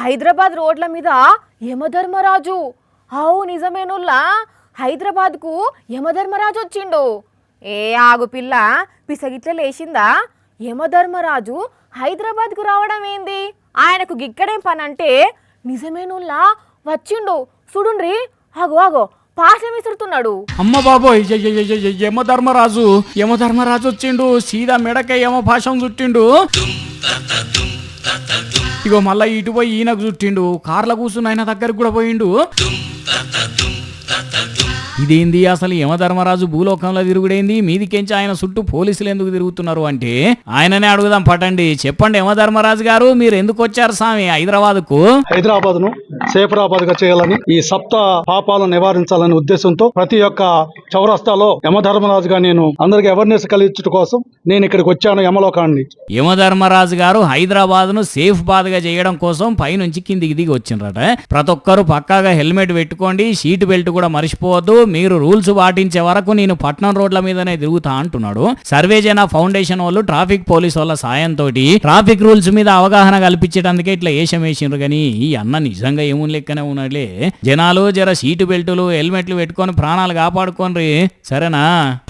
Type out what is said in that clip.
హైదరాబాద్ రోడ్ల మీద యమధర్మరాజు. అవు నిజమేనుల్లా, హైదరాబాద్కు యమధర్మరాజు వచ్చిండు. ఏ ఆగు పిల్ల, పిసగిట్ల లేచిందా? యమధర్మరాజు హైదరాబాద్కు రావడం ఏంది? ఆయనకు గిక్కడేం పనంటే నిజమేనుల్లా వచ్చిండు. చూడుండ్రి, ఆగో ఆగో పాశం విసురుతున్నాడు. అమ్మ బాబోయ్, యమధర్మరాజు వచ్చిండు. సీదా మెడక యమ భాషం చుట్టిండు. ఇగో మళ్ళా ఇటు పోయి ఈయనకు చుట్టిండు. కార్ల కూర్చుని ఆయన దగ్గరకు కూడా పోయిండు. ఇదేంది అసలు యమధర్మరాజు భూలోకంలో తిరుగుడేంది? మీదికెంచి ఆయన చుట్టూ పోలీసులు ఎందుకు తిరుగుతున్నారు అంటే ఆయననే అడుగుదాం పట్టండి. చెప్పండి యమధర్మరాజు గారు, మీరు ఎందుకు వచ్చారు స్వామి హైదరాబాద్కు? హైదరాబాద్ ను సేఫరాబాద్ గా చేయాలని, ఈ సప్త పాపాలను నివారించాలనే ఉద్దేశంతో ప్రతి ఒక్క చౌరస్తాలో యమధర్మరాజుగా నేను అందరికి అవేర్నెస్ కలిగించడం కోసం నేను ఇక్కడికి వచ్చాను, యమలోకాన్ని. యమధర్మరాజు గారు హైదరాబాద్ ను సేఫ్ బాద్ గా చేయడం కోసం పైనుంచి కిందికి దిగి వచ్చిండ్రట. ప్రతి ఒక్కరు పక్కాగా హెల్మెట్ పెట్టుకోండి, సీట్ బెల్ట్ కూడా మర్చిపోవద్దు. మీరు రూల్స్ పాటించే వరకు నేను పట్నం రోడ్ల మీదనే తిరుగుతా అంటున్నాడు. సర్వేజన ఫౌండేషన్ వాళ్ళు ట్రాఫిక్ పోలీస్ వాళ్ళ సాయంతో ట్రాఫిక్ రూల్స్ మీద అవగాహన కల్పించడానికే ఇట్లా వేషం వేసిండ్రు. కానీ ఈ అన్న నిజంగా ఏముని లెక్కనే ఉన్నాడులే. జనాలు జర సీటు బెల్టులు హెల్మెట్లు పెట్టుకొని ప్రాణాలు కాపాడుకోండి, సరేనా?